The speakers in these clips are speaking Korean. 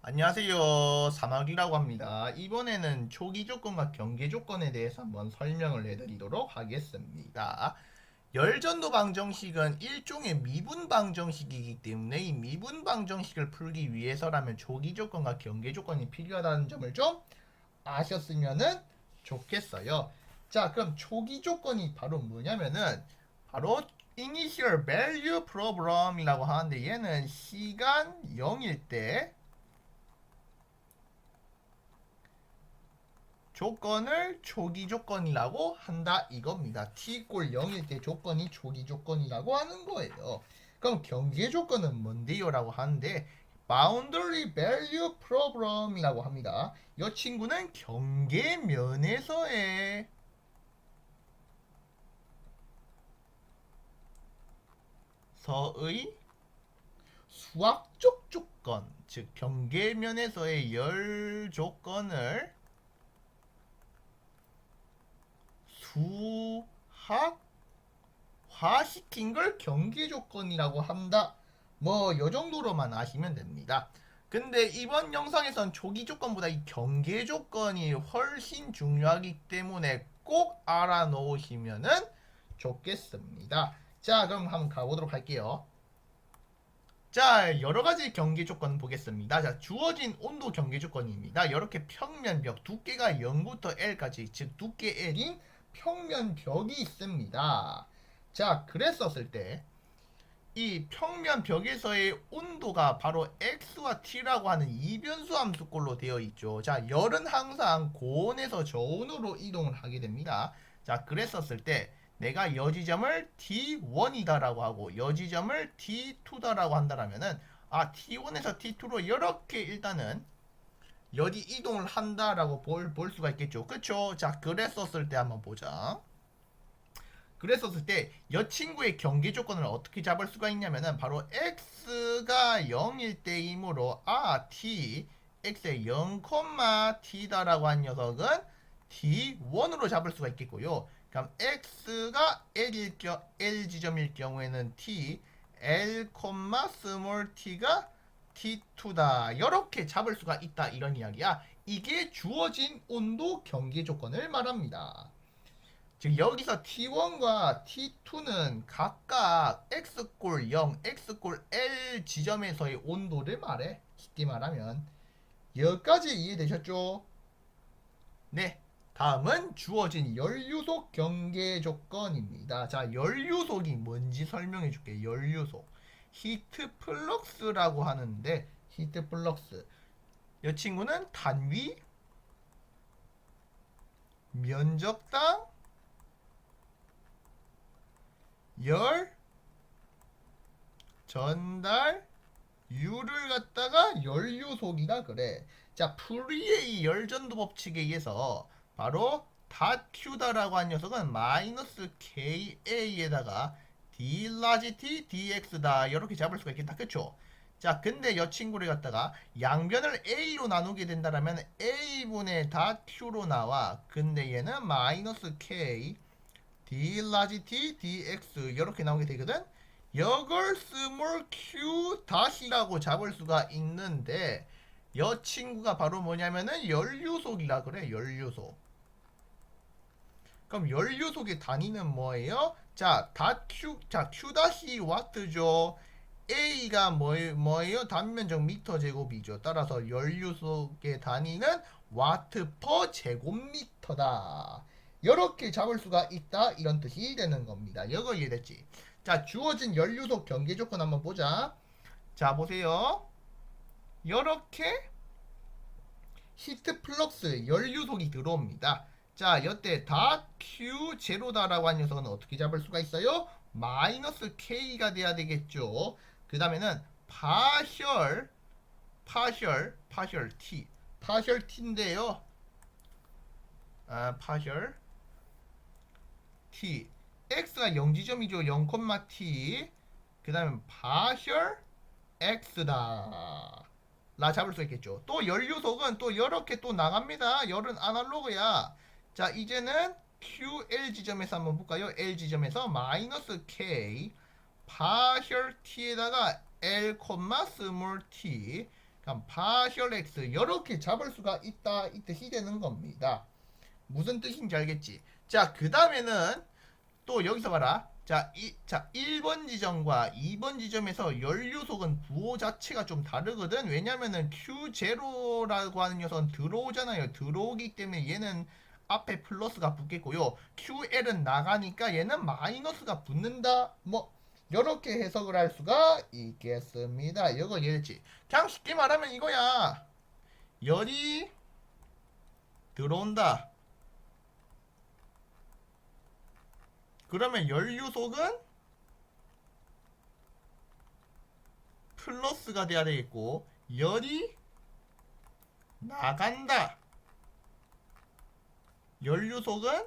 안녕하세요. 사막이라고 합니다. 이번에는 초기 조건과 경계 조건에 대해서 한번 설명을 해드리도록 하겠습니다. 열전도 방정식은 일종의 미분 방정식이기 때문에 이 미분 방정식을 풀기 위해서라면 초기 조건과 경계 조건이 필요하다는 점을 좀 아셨으면 좋겠어요. 자, 그럼 초기 조건이 바로 뭐냐면은 바로 Initial Value Problem이라고 하는데 얘는 시간 0일 때 조건을 초기 조건이라고 한다 이겁니다. t=0일 때 조건이 초기 조건이라고 하는 거예요. 그럼 경계 조건은 뭔데요? 라고 하는데 Boundary Value Problem이라고 합니다. 이 친구는 경계면에서의 수학적 조건, 즉 경계면에서의 열 조건을 수학화시킨 걸 경계 조건이라고 한다. 뭐 요 정도로만 아시면 됩니다. 근데 이번 영상에선 초기 조건보다 이 경계 조건이 훨씬 중요하기 때문에 꼭 알아놓으시면 좋겠습니다. 자, 그럼 한번 가보도록 할게요. 자, 여러 가지 경계 조건 보겠습니다. 자, 주어진 온도 경계 조건입니다. 이렇게 평면 벽 두께가 0부터 L까지, 즉 두께 L인 평면 벽이 있습니다. 자, 그랬었을 때 이 평면 벽에서의 온도가 바로 X와 T라고 하는 이변수 함수꼴로 되어 있죠. 자, 열은 항상 고온에서 저온으로 이동을 하게 됩니다. 자, 그랬었을 때 내가 여지점을 T1이다라고 하고 여지점을 T2다라고 한다라면은 T1에서 T2로 이렇게 일단은 여지 이동을 한다라고 볼 수가 있겠죠. 그쵸? 자, 그랬었을 때 한번 보자. 그랬었을 때 이 친구의 경계 조건을 어떻게 잡을 수가 있냐면은 바로 x가 0일 때이므로 t x의 0, t다라고 한 녀석은 t1으로 잡을 수가 있겠고요. 그럼 x가 L 지점일 경우에는 t, L, 스몰 t가 t2다. 이렇게 잡을 수가 있다 이런 이야기야. 이게 주어진 온도 경계 조건을 말합니다. 즉 여기서 T1과 T2는 각각 X골 0, X골 L 지점에서의 온도를 말해. 쉽게 말하면 여기까지 이해되셨죠? 네. 다음은 주어진 연료속 경계 조건입니다. 자, 연료속이 뭔지 설명해 줄게. 연료속. 히트 플럭스라고 하는데 히트 플럭스. 이 친구는 단위, 면적당, 열, 전달, 유를 갖다가 연료속이라 그래. 자, 프리의 열전도 법칙에 의해서 바로 닷Q다라고 한 녀석은 마이너스 KA에다가 D 라지 T DX다 이렇게 잡을 수가 있겠다. 그쵸? 자, 근데 이 친구를 갖다가 양변을 A로 나누게 된다면 A분의 닷Q로 나와. 근데 얘는 마이너스 K D 라지 T DX 이렇게 나오게 되거든. 이걸 스몰 q 닷이라고 잡을 수가 있는데 이 친구가 바로 뭐냐면은 연료속이라 그래. 연료속. 그럼 연료속의 단위는 뭐예요? 자, 닷 q, 자, q 닷이 와트죠. A가 뭐예요? 단면적 미터 제곱이죠. 따라서 연료속의 단위는 와트 퍼 제곱미터다. 이렇게 잡을 수가 있다. 이런 뜻이 되는 겁니다. 이거 이해됐지? 자, 주어진 연료속 경계 조건 한번 보자. 자, 보세요. 이렇게 히트 플럭스 연료속이 들어옵니다. 자, 여태 다 Q 제로다라고 한 녀석은 어떻게 잡을 수가 있어요? 마이너스 K가 돼야 되겠죠. 그 다음에는 파셜 T. 파셜 T인데요. 파셜 T. X가 0지점이죠. 0, T. 그 다음에 파셜 X다. 라 잡을 수 있겠죠. 또 연료속은 또 이렇게 또 나갑니다. 열은 아날로그야. 자, 이제는 QL 지점에서 한번 볼까요? L 지점에서 마이너스 K 파셜 T에다가 L, 스몰 T 그럼 partial x 이렇게 잡을 수가 있다 이 뜻이 되는 겁니다. 무슨 뜻인지 알겠지? 자, 그 다음에는 또 여기서 봐라. 자, 1번 지점과 2번 지점에서 연료속은 부호 자체가 좀 다르거든. 왜냐면은 Q0라고 하는 녀석은 들어오잖아요. 들어오기 때문에 얘는 앞에 플러스가 붙겠고요. QL은 나가니까 얘는 마이너스가 붙는다. 뭐 이렇게 해석을 할 수가 있겠습니다. 이거 이해됐지? 그냥 쉽게 말하면 이거야. 열이 들어온다. 그러면 연료속은 플러스가 돼야 되겠고 열이 나간다. 연료속은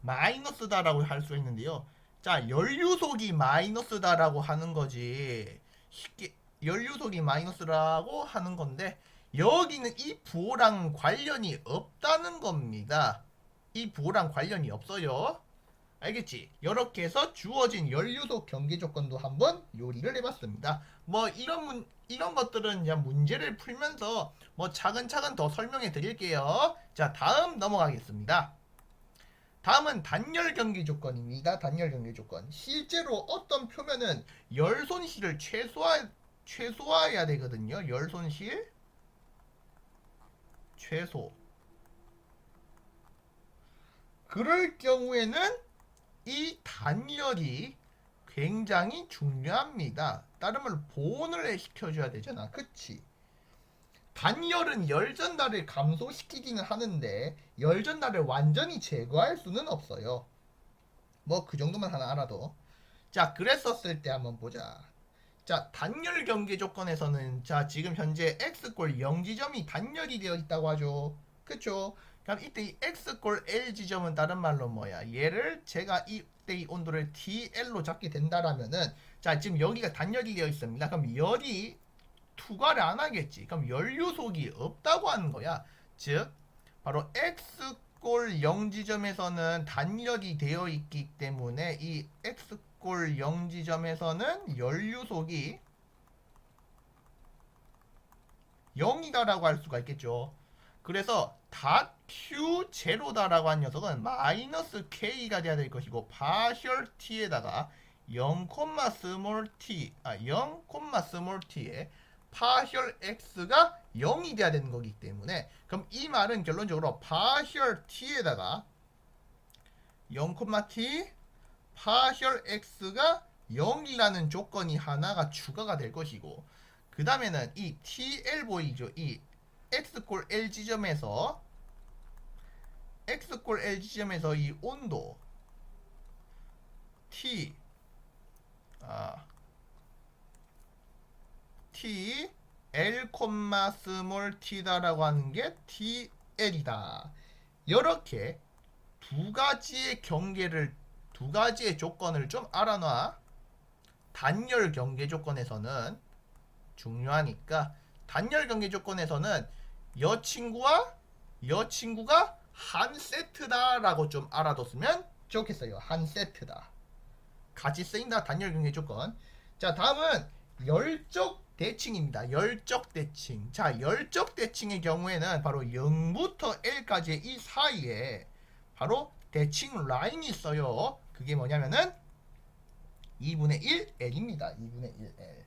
마이너스다라고 할 수 있는데요. 자, 연료속이 마이너스다라고 하는 거지. 쉽게 연료속이 마이너스라고 하는 건데 여기는 이 부호랑 관련이 없다는 겁니다. 이 부호랑 관련이 없어요. 알겠지? 이렇게 해서 주어진 연료속 경계 조건도 한번 요리를 해봤습니다. 뭐 이런 것들은 이제 문제를 풀면서 뭐 차근차근 더 설명해 드릴게요. 자, 다음 넘어가겠습니다. 다음은 단열 경계 조건입니다. 단열 경계 조건. 실제로 어떤 표면은 열 손실을 최소화해야 되거든요. 열 손실 최소. 그럴 경우에는 이 단열이 굉장히 중요합니다. 다른 말로 보온을 시켜줘야 되잖아. 그치? 단열은 열 전달을 감소시키기는 하는데 열 전달을 완전히 제거할 수는 없어요. 뭐 그 정도만 하나 알아도. 자, 그랬었을 때 한번 보자. 자, 단열 경계 조건에서는 자, 지금 현재 X골 0지점이 단열이 되어 있다고 하죠. 그쵸? 그럼 이때 이 X골 L 지점은 다른 말로 뭐야? 얘를 제가 이때 이 온도를 TL로 잡게 된다라면은 자, 지금 여기가 단열이 되어 있습니다. 그럼 열이 투과를 안 하겠지. 그럼 연료속이 없다고 하는 거야. 즉, 바로 X골 0지점에서는 단열이 되어 있기 때문에 이 X골 0지점에서는 연료속이 0이다라고 할 수가 있겠죠. 그래서 닷 Q0다라고 한 녀석은 마이너스 K가 돼야 될 것이고 partial T에다가 0, small t, 0, small t에 partial x가 0이 돼야 되는 거기 때문에 그럼 이 말은 결론적으로 partial t에다가 0, t partial x가 0이라는 조건이 하나가 추가가 될 것이고 그 다음에는 이 TL 보이죠? 이 x골 L 지점에서 x골 L 지점에서 이 온도 T T L, 스몰 t다라고 하는 게 TL이다. 이렇게 두 가지의 경계를 두 가지의 조건을 좀 알아놔. 단열 경계 조건에서는 중요하니까 단열 경계 조건에서는 여친구가 한 세트다라고 좀 알아뒀으면 좋겠어요. 한 세트다. 같이 쓰인다. 단열 경계 조건. 자, 다음은 열적 대칭입니다. 열적 대칭. 자, 열적 대칭의 경우에는 바로 0부터 L까지의 이 사이에 바로 대칭 라인이 있어요. 그게 뭐냐면은 2분의 1 L입니다. 2분의 1 L.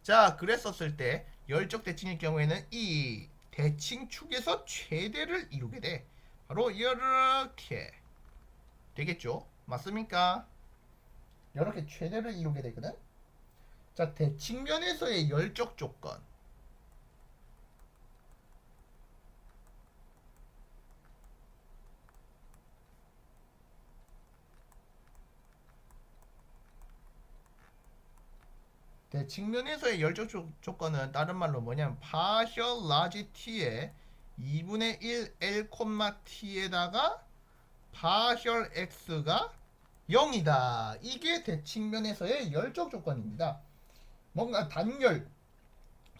자, 그랬었을 때 열적 대칭의 경우에는 이 대칭 축에서 최대를 이루게 돼. 바로 이렇게 되겠죠. 맞습니까? 이렇게 최대를 이루게 되거든. 자, 대칭면에서의 열적 조건. 대칭면에서의 열적 조건은 다른 말로 뭐냐면 partial large t에 2분의 1 L, t에다가 partial x가 0이다. 이게 대칭면에서의 열적 조건입니다. 뭔가 단열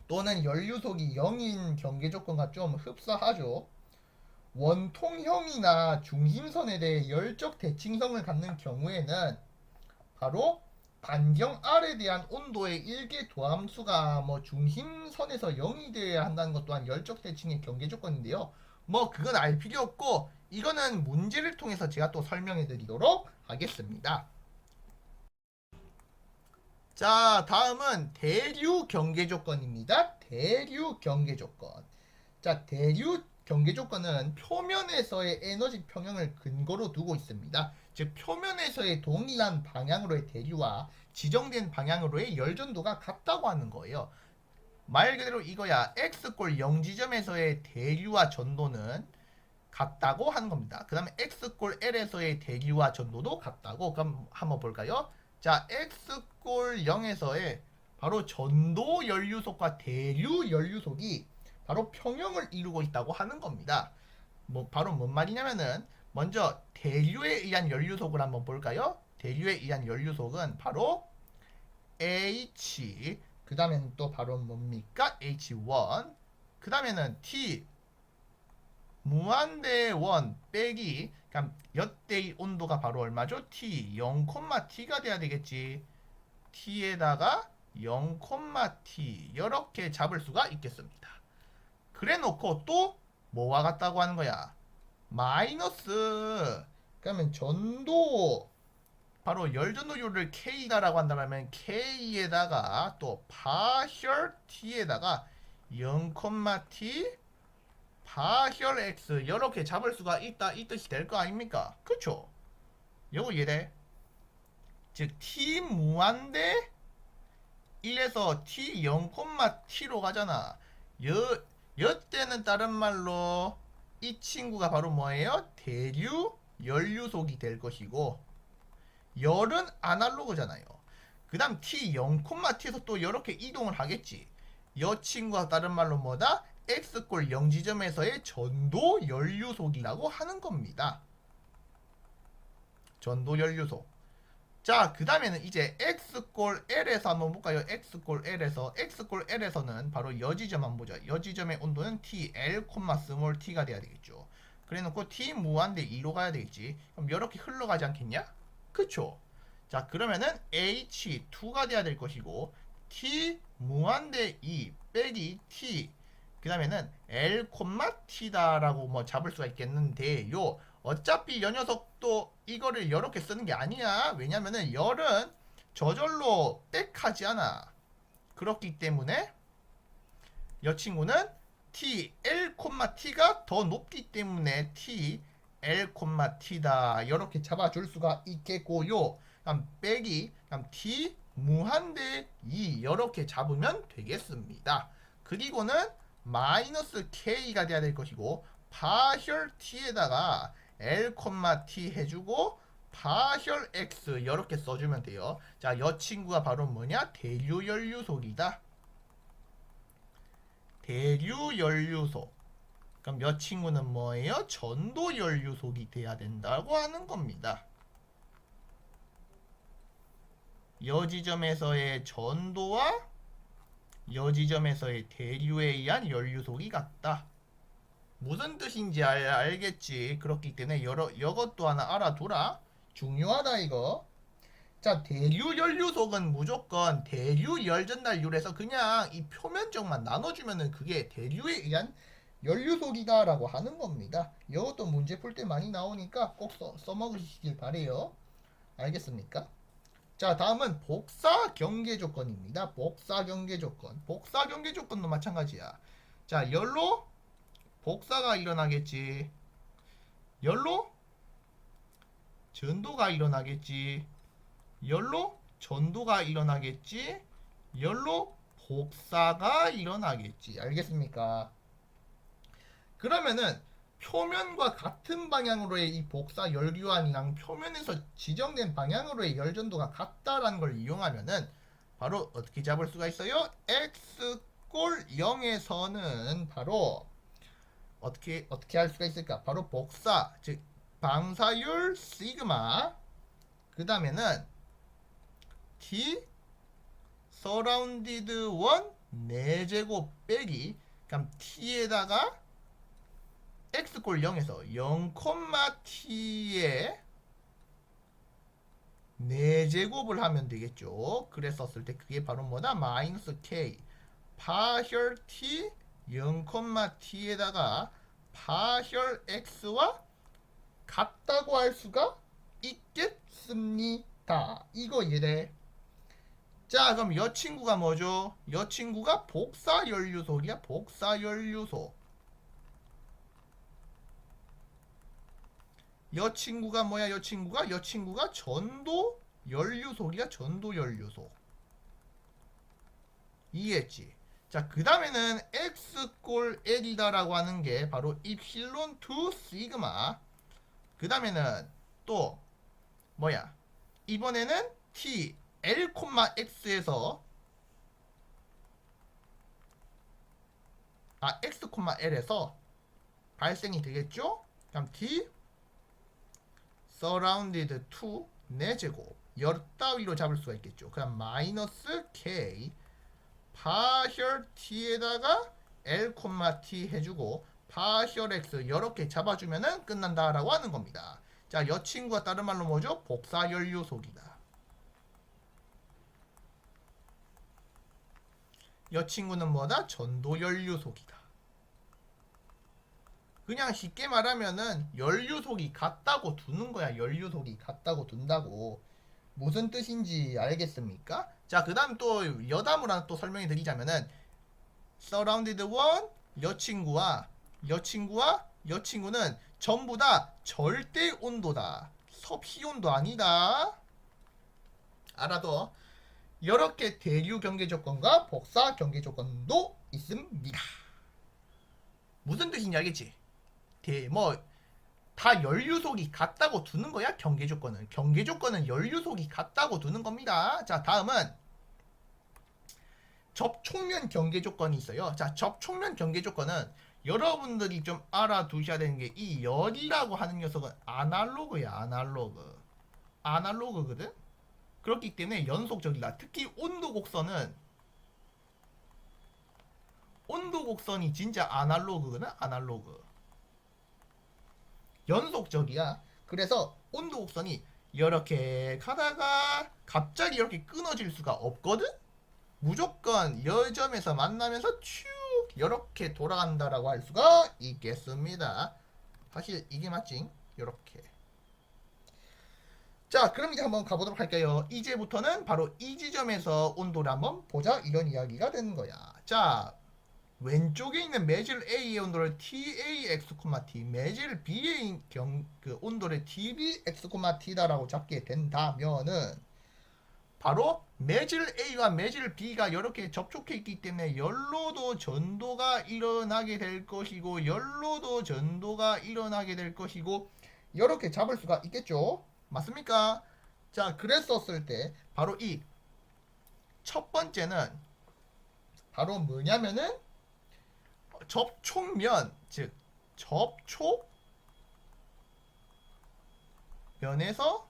또는 연료속이 0인 경계 조건과 좀 흡사하죠. 원통형이나 중심선에 대해 열적 대칭성을 갖는 경우에는 바로 반경 R에 대한 온도의 일개 도함수가 뭐 중심선에서 0이 되어야 한다는 것 또한 열적 대칭의 경계 조건인데요. 뭐 그건 알 필요 없고 이거는 문제를 통해서 제가 또 설명해 드리도록 하겠습니다. 자, 다음은 대류 경계 조건입니다. 대류 경계 조건. 자, 대류 경계 조건은 표면에서의 에너지 평형을 근거로 두고 있습니다. 즉, 표면에서의 동일한 방향으로의 대류와 지정된 방향으로의 열전도가 같다고 하는 거예요. 말 그대로 이거야. X골 0지점에서의 대류와 전도는 같다고 하는 겁니다. 그 다음에 X골 L에서의 대류와 전도도 같다고. 그럼 한번 볼까요? 자, X골 0에서의 바로 전도 연류속과 대류 연류속이 바로 평형을 이루고 있다고 하는 겁니다. 뭐 바로 뭔 말이냐면은 먼저 대류에 의한 연류속을 한번 볼까요? 대류에 의한 연류속은 바로 H, 그 다음에는 또 바로 뭡니까? H1, 그 다음에는 T, 무한대 원 빼기, 그럼 여때의 온도가 바로 얼마죠? T, 0,T가 돼야 되겠지. T에다가 0,T 이렇게 잡을 수가 있겠습니다. 그래 놓고 또 뭐와 같다고 하는 거야? 마이너스, 그러면 전도, 바로 열전도율을 K다라고 한다면 K에다가 또 파셜 T에다가 0,T 파셜 X 이렇게 잡을 수가 있다 이 뜻이 될 거 아닙니까? 그쵸? 요거 이해돼? 즉 T 무한대 1에서 T 0,T로 가잖아. 여때는 다른 말로 이 친구가 바로 뭐예요? 대류 연류속이 될 것이고 열은 아날로그잖아요. 그 다음 T 0,T에서 또 이렇게 이동을 하겠지. 여 친구가 다른 말로 뭐다? X골 0지점에서의 전도 연류속이라고 하는 겁니다. 전도 연류속. 자, 그 다음에는 이제 X골 L에서 한번 볼까요? X골 L에서는 바로 여지점 한번 보자. 여지점의 온도는 T, L, 스몰 t가 돼야 되겠죠. 그래 놓고 T 무한대 2로 가야 되겠지. 그럼 이렇게 흘러가지 않겠냐? 그쵸? 자, 그러면은 H2가 돼야 될 것이고 T 무한대 2 빼기 T, 그 다음에는 L, T다라고 뭐 잡을 수가 있겠는데요. 어차피 이 녀석도 이거를 이렇게 쓰는 게 아니야. 왜냐면은 열은 저절로 백하지 않아. 그렇기 때문에 이 친구는 T, L, T가 더 높기 때문에 T, L, T다. 이렇게 잡아줄 수가 있겠고요. 그럼 빼기, 그럼 T 무한대 2 이렇게 잡으면 되겠습니다. 그리고는 마이너스 K가 돼야 될 것이고 파셜 T에다가 L, T 해주고 파셜 X 이렇게 써주면 돼요. 자, 이 친구가 바로 뭐냐? 대류 연류속이다. 대류 연류속. 그럼 이 친구는 뭐예요? 전도 연류속이 돼야 된다고 하는 겁니다. 여지점에서의 전도와 여지점에서의 대류에 의한 연류속이 같다. 무슨 뜻인지 알겠지. 그렇기 때문에 이것도 하나 알아두라. 중요하다 이거. 자, 대류 연류속은 무조건 대류 열전달률에서 그냥 이 표면적만 나눠주면은 그게 대류에 의한 연류속이다 라고 하는 겁니다. 이것도 문제 풀 때 많이 나오니까 꼭 써먹으시길 바래요. 알겠습니까? 자, 다음은 복사 경계 조건입니다. 복사 경계 조건. 복사 경계 조건도 마찬가지야. 자, 열로 복사가 일어나겠지. 열로 전도가 일어나겠지. 열로 전도가 일어나겠지. 열로 복사가 일어나겠지. 알겠습니까? 그러면은 표면과 같은 방향으로의 이 복사 열교환이랑 표면에서 지정된 방향으로의 열전도가 같다라는 걸 이용하면은 바로 어떻게 잡을 수가 있어요? X골 0에서는 바로 어떻게 할 수가 있을까? 바로 복사, 즉 방사율 시그마, 그 다음에는 T 서라운디드 1 4제곱 빼기, 그럼 T에다가 X골 0에서 0,T의 4제곱을 하면 되겠죠. 그랬었을 때 그게 바로 뭐다? 마이너스 k 파셜 t 0,t에다가 파셜 x와 같다고 할 수가 있겠습니다. 이거 이해돼? 자, 그럼 여 친구가 뭐죠? 여 친구가 복사 연료속이야. 복사 연료속. 여 친구가 뭐야? 여 친구가 전도 연료속이야. 전도 연료속. 이해했지? 자, 그 다음에는 x 꼴 l이다라고 하는 게 바로 입실론 투 시그마. 그 다음에는 또 뭐야? 이번에는 t l, x에서 x, l에서 발생이 되겠죠? 그럼 t surrounded to 4제곱 열 따위로 잡을 수가 있겠죠. 그럼 마이너스 k 파셜 t에다가 l, t 해주고 파셜 x 이렇게 잡아주면은 끝난다라고 하는 겁니다. 자, 여 친구가 다른 말로 뭐죠? 복사 연료속이다. 여 친구는 뭐다? 전도 연료속이다. 그냥 쉽게 말하면은 연료속이 같다고 두는 거야. 연료속이 같다고 둔다고. 무슨 뜻인지 알겠습니까? 자, 그 다음 또 여담을 하나 또 설명해 드리자면은 surrounded one 여 친구는 전부 다 절대 온도다. 섭씨 온도 아니다. 알아둬. 이렇게 대류 경계 조건과 복사 경계 조건도 있습니다. 무슨 뜻인지 알겠지? 다 연료속이 같다고 두는 거야. 경계 조건은 연료속이 같다고 두는 겁니다. 자, 다음은 접촉면 경계 조건이 있어요. 자, 접촉면 경계 조건은 여러분들이 좀 알아두셔야 되는 게 이 열이라고 하는 녀석은 아날로그야. 아날로그거든. 그렇기 때문에 연속적이다. 특히 온도 곡선이 진짜 아날로그거든. 연속적이야. 그래서 온도 곡선이 이렇게 가다가 갑자기 이렇게 끊어질 수가 없거든. 무조건 여점에서 만나면서 쭉 이렇게 돌아간다라고 할 수가 있겠습니다. 사실 이게 맞지? 이렇게. 자, 그럼 이제 한번 가보도록 할게요. 이제부터는 바로 이 지점에서 온도를 한번 보자. 이런 이야기가 되는 거야. 자, 왼쪽에 있는 매질 A의 온도를 TAX, T, 매질 B의 그 온도를 TBX, T다라고 잡게 된다면은 바로 매질 A와 매질 B가 이렇게 접촉해 있기 때문에 열로도 전도가 일어나게 될 것이고 열로도 전도가 일어나게 될 것이고 이렇게 잡을 수가 있겠죠. 맞습니까? 자, 그랬었을 때 바로 이 첫 번째는 바로 뭐냐면은 접촉면, 즉 접촉면에서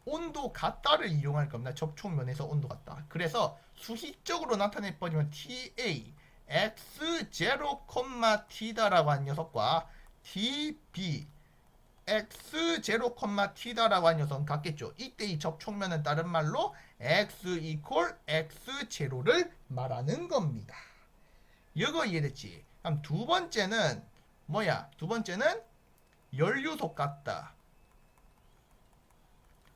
온도 같다를 이용할 겁니다. 접촉면에서 온도 같다. 그래서 수식적으로 나타내 버리면 TA x0, t다라고 한 녀석과 tb x0, t다라고 한 녀석은 같겠죠. 이때 이 접촉면은 다른 말로 x 이퀄 x0를 말하는 겁니다. 이거 이해됐지? 그럼 두 번째는 뭐야? 두 번째는 연료속 같다.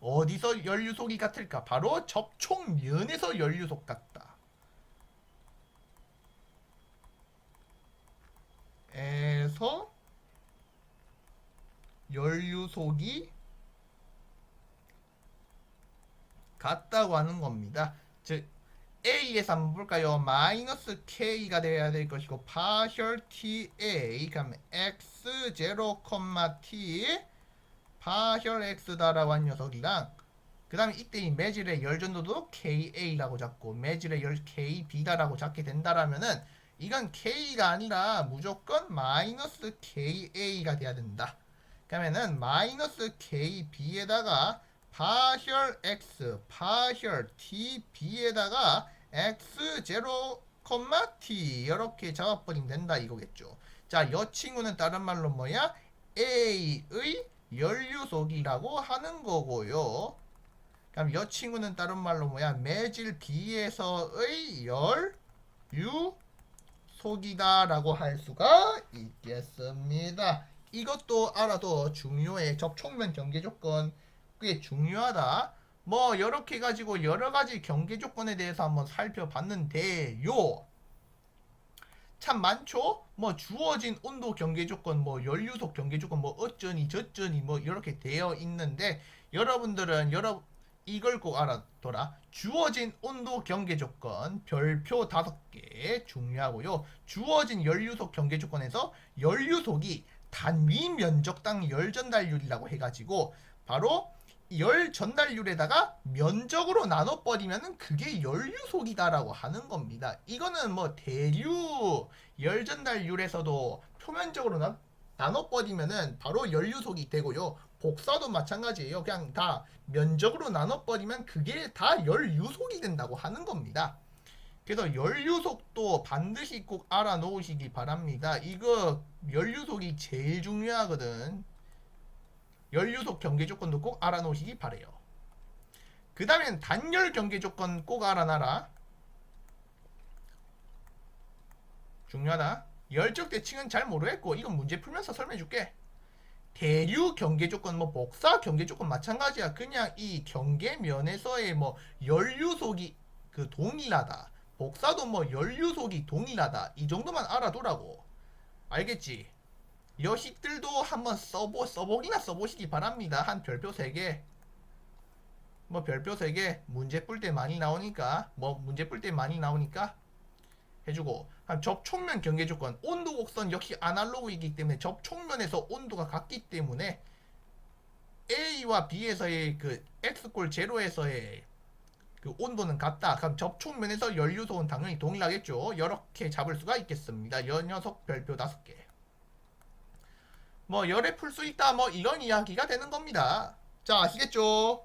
어디서 연료속이 같을까? 바로 접촉면에서 연료속 같다. 에서 연료속이 같다고 하는 겁니다. 즉 A에서 한번 볼까요? 마이너스 K가 돼야 될 것이고 파셜 TA 그럼 X0, T 파셜 X다라고 한 녀석이랑 그 다음에 이때 이 매질의 열전도도 KA라고 잡고 매질의 열 KB다라고 잡게 된다라면은 이건 K가 아니라 무조건 마이너스 KA가 돼야 된다. 그러면은 마이너스 KB에다가 파셜 X, 파셜 TB에다가 X0, T 이렇게 잡아버리면 된다 이거겠죠. 자, 이 친구는 다른 말로 뭐야? A의 연료속이라고 하는 거고요. 그럼 이 친구는 다른 말로 뭐야? 매질 B에서의 연유속이다라고 할 수가 있겠습니다. 이것도 알아도 중요해. 접촉면 경계 조건 꽤 중요하다. 뭐 이렇게 가지고 여러 가지 경계 조건에 대해서 한번 살펴봤는데요. 참 많죠? 뭐 주어진 온도 경계 조건, 뭐 연료속 경계 조건, 뭐 어쩌니 저쩌니 뭐 이렇게 되어 있는데 여러분들은 이걸 꼭 알아둬라. 주어진 온도 경계 조건 별표 5개 중요하고요. 주어진 연료속 경계 조건에서 연료속이 단위 면적당 열 전달률이라고 해가지고 바로 열 전달률에다가 면적으로 나눠버리면 그게 연료속이다라고 하는 겁니다. 이거는 뭐 대류 열 전달률에서도 표면적으로 나눠버리면은 바로 연료속이 되고요. 복사도 마찬가지예요. 그냥 다 면적으로 나눠버리면 그게 다 연료속이 된다고 하는 겁니다. 그래서 연료속도 반드시 꼭 알아놓으시기 바랍니다. 이거 연료속이 제일 중요하거든. 연료속 경계 조건도 꼭 알아놓으시기 바래요. 그 다음엔 단열 경계 조건 꼭 알아놔라. 중요하다. 열적 대칭은 잘 모르겠고 이건 문제 풀면서 설명해줄게. 대류 경계 조건, 뭐 복사 경계 조건 마찬가지야. 그냥 이 경계면에서의 뭐 연료속이 그 동일하다. 복사도 뭐 연료속이 동일하다. 이 정도만 알아두라고. 알겠지? 여식들도 한번 써보기나 써보시기 바랍니다. 한 별표 3개. 뭐 별표 3개. 문제 풀 때 많이 나오니까. 해주고. 한 접촉면 경계 조건. 온도 곡선 역시 아날로그이기 때문에 접촉면에서 온도가 같기 때문에 A와 B에서의 그 X골 제로에서의 그 온도는 같다. 그럼 접촉면에서 연료속은 당연히 동일하겠죠. 이렇게 잡을 수가 있겠습니다. 이 녀석 별표 5개. 뭐 열에 풀 수 있다 뭐 이런 이야기가 되는 겁니다. 자, 아시겠죠?